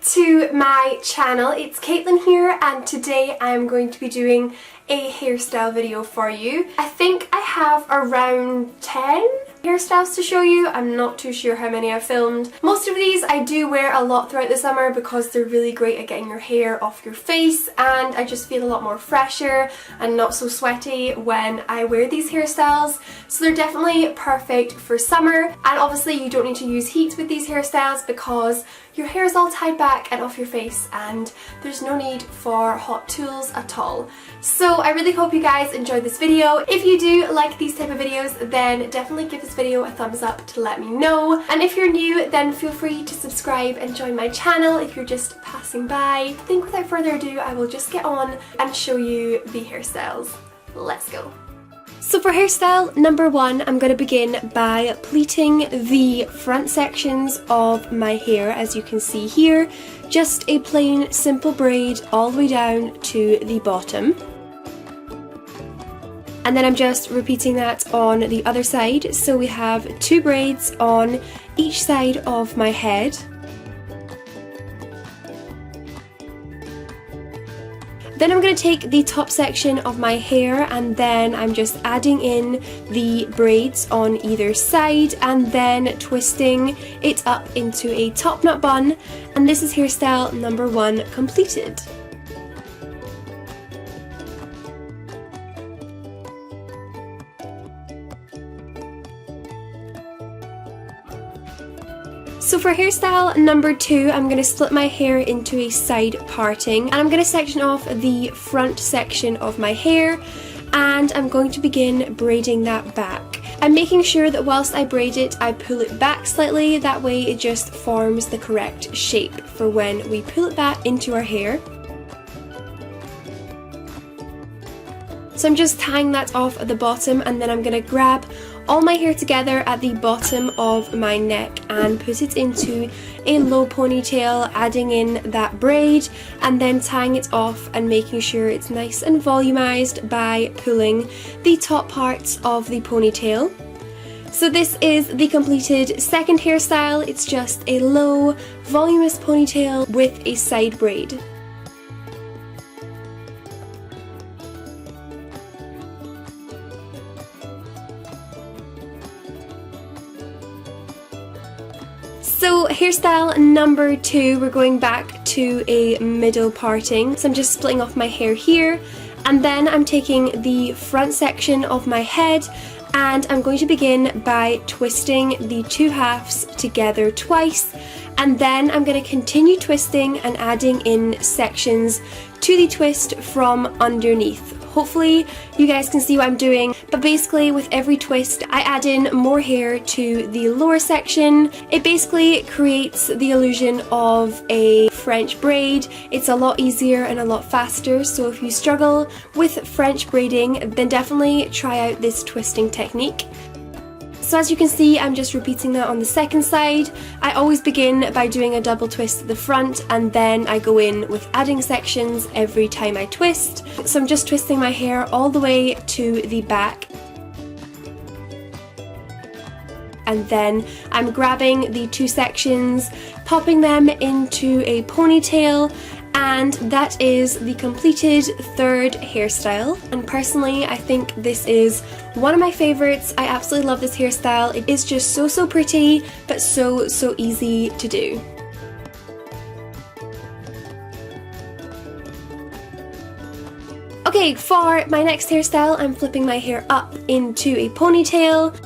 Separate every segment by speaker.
Speaker 1: to my channel. It's Caitlin here, and today I'm going to be doing a hairstyle video for you. I think I have around 10 hairstyles to show you. I'm not too sure how many I've filmed. Most of these I do wear a lot throughout the summer because they're really great at getting your hair off your face, and I just feel a lot more fresher and not so sweaty when I wear these hairstyles. So they're definitely perfect for summer, and obviously you don't need to use heat with these hairstyles because your hair is all tied back and off your face and there's no need for hot tools at all. So I really hope you guys enjoyed this video. If you do like these type of videos, then definitely give this video a thumbs up to let me know. And if you're new, then feel free to subscribe and join my channel if you're just passing by. I think without further ado, I will just get on and show you the hairstyles. Let's go. So for hairstyle number one, I'm going to begin by pleating the front sections of my hair, as you can see here. Just a plain simple braid all the way down to the bottom. And then I'm just repeating that on the other side. So we have 2 braids on each side of my head. Then I'm going to take the top section of my hair, and then I'm just adding in the braids on either side and then twisting it up into a top knot bun, and this is hairstyle number one completed. So for hairstyle number two, I'm going to split my hair into a side parting, and I'm going to section off the front section of my hair, and I'm going to begin braiding that back. I'm making sure that whilst I braid it, I pull it back slightly, that way it just forms the correct shape for when we pull it back into our hair. So I'm just tying that off at the bottom, and then I'm going to grab all my hair together at the bottom of my neck and put it into a low ponytail, adding in that braid and then tying it off and making sure it's nice and volumized by pulling the top parts of the ponytail. So this is the completed second hairstyle. It's just a low, voluminous ponytail with a side braid. So hairstyle number two, we're going back to a middle parting. So I'm just splitting off my hair here, and then I'm taking the front section of my head and I'm going to begin by twisting the 2 halves together twice, and then I'm going to continue twisting and adding in sections to the twist from underneath. Hopefully you guys can see what I'm doing, but basically with every twist I add in more hair to the lower section. It basically creates the illusion of a French braid. It's a lot easier and a lot faster, so if you struggle with French braiding, then definitely try out this twisting technique. So as you can see, I'm just repeating that on the second side. I always begin by doing a double twist at the front, and then I go in with adding sections every time I twist. So I'm just twisting my hair all the way to the back. And then I'm grabbing the 2 sections, popping them into a ponytail, and that is the completed third hairstyle. And personally, I think this is one of my favorites. I absolutely love this hairstyle. It is just so pretty, but so easy to do. Okay, for my next hairstyle, I'm flipping my hair up into a ponytail.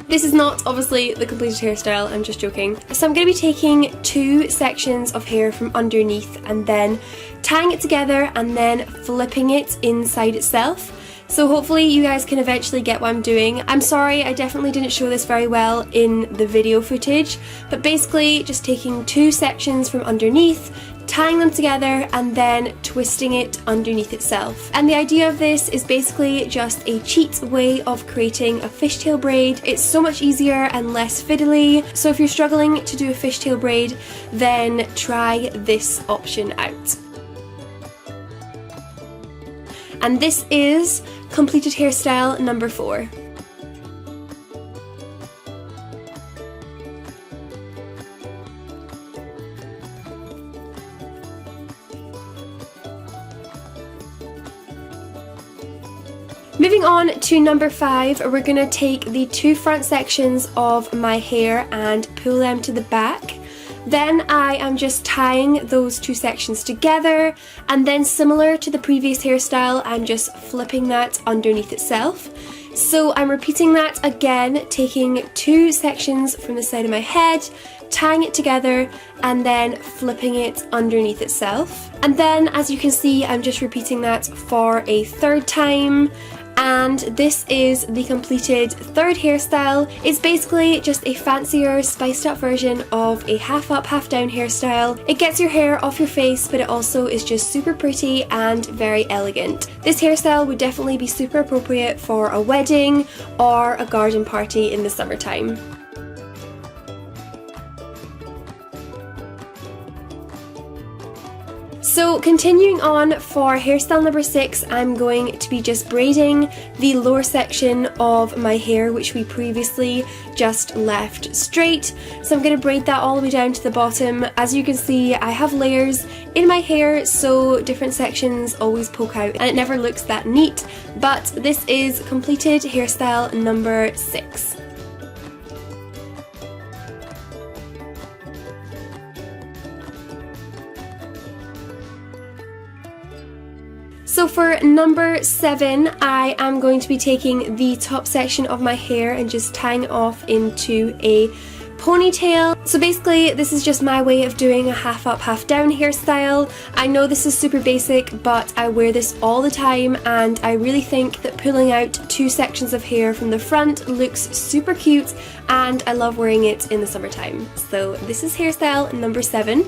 Speaker 1: This is not obviously the completed hairstyle, I'm just joking. So I'm going to be taking 2 sections of hair from underneath and then tying it together and then flipping it inside itself. So hopefully you guys can eventually get what I'm doing. I'm sorry, I definitely didn't show this very well in the video footage, but basically just taking 2 sections from underneath, tying them together and then twisting it underneath itself. And the idea of this is basically just a cheat way of creating a fishtail braid. It's so much easier and less fiddly, so if you're struggling to do a fishtail braid, then try this option out. And this is completed hairstyle number 4. Moving on to number 5, we're going to take the 2 front sections of my hair and pull them to the back. Then I am just tying those 2 sections together, and then similar to the previous hairstyle, I'm just flipping that underneath itself. So I'm repeating that again, taking 2 sections from the side of my head, tying it together, and then flipping it underneath itself. And then, as you can see, I'm just repeating that for a 3rd time. And this is the completed 3rd hairstyle. It's basically just a fancier, spiced up version of a half up, half down hairstyle. It gets your hair off your face, but it also is just super pretty and very elegant. This hairstyle would definitely be super appropriate for a wedding or a garden party in the summertime. So continuing on for hairstyle number 6, I'm going to be just braiding the lower section of my hair, which we previously just left straight. So I'm going to braid that all the way down to the bottom. As you can see, I have layers in my hair, so different sections always poke out and it never looks that neat, but this is completed hairstyle number 6. So for number 7, I am going to be taking the top section of my hair and just tying it off into a ponytail. So basically this is just my way of doing a half up, half down hairstyle. I know this is super basic, but I wear this all the time and I really think that pulling out 2 sections of hair from the front looks super cute, and I love wearing it in the summertime. So this is hairstyle number 7.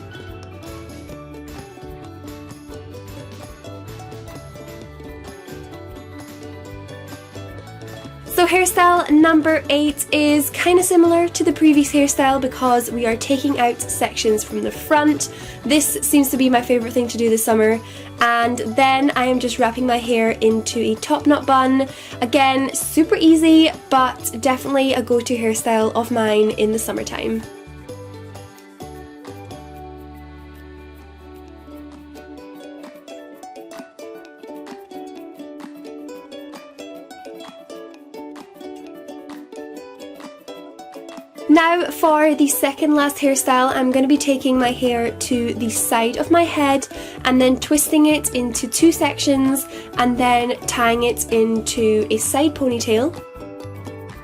Speaker 1: So hairstyle number 8 is kind of similar to the previous hairstyle because we are taking out sections from the front. This seems to be my favourite thing to do this summer. And then I am just wrapping my hair into a top knot bun. Again, super easy, but definitely a go-to hairstyle of mine in the summertime. Now for the second last hairstyle, I'm going to be taking my hair to the side of my head and then twisting it into 2 sections and then tying it into a side ponytail.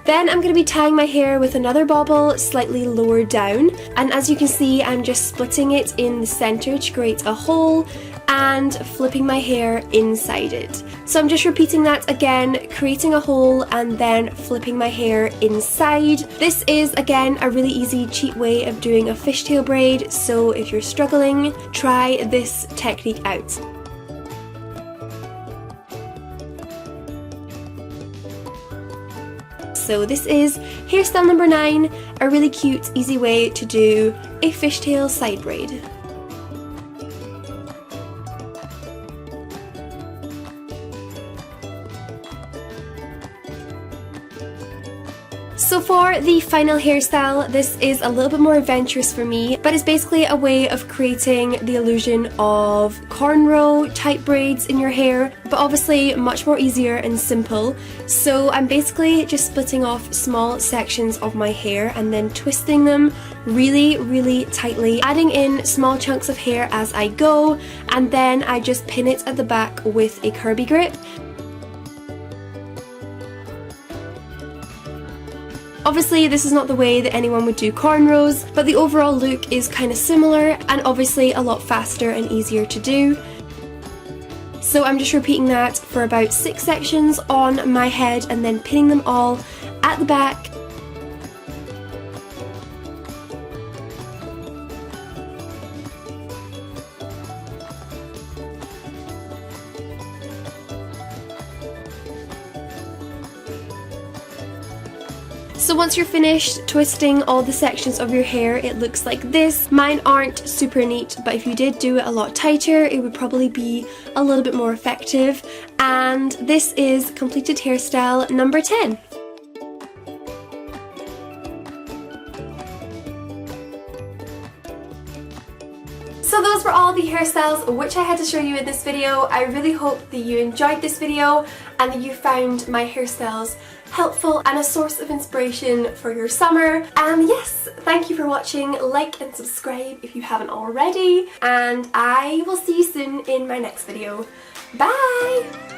Speaker 1: Then I'm going to be tying my hair with another bobble slightly lower down, and as you can see, I'm just splitting it in the centre to create a hole and flipping my hair inside it. So I'm just repeating that again, creating a hole and then flipping my hair inside. This is again a really easy, cheap way of doing a fishtail braid, so if you're struggling, try this technique out. So this is hairstyle number 9, a really cute, easy way to do a fishtail side braid. So for the final hairstyle, this is a little bit more adventurous for me, but it's basically a way of creating the illusion of cornrow type braids in your hair, but obviously much more easier and simple. So I'm basically just splitting off small sections of my hair and then twisting them really tightly, adding in small chunks of hair as I go, and then I just pin it at the back with a Kirby grip. Obviously this is not the way that anyone would do cornrows, but the overall look is kind of similar and obviously a lot faster and easier to do. So I'm just repeating that for about 6 sections on my head and then pinning them all at the back. So once you're finished twisting all the sections of your hair, it looks like this. Mine aren't super neat, but if you did do it a lot tighter, it would probably be a little bit more effective. And this is completed hairstyle number 10. So those were all the hairstyles which I had to show you in this video. I really hope that you enjoyed this video and that you found my hairstyles helpful and a source of inspiration for your summer. And yes, thank you for watching. Like and subscribe if you haven't already, and I will see you soon in my next video. Bye!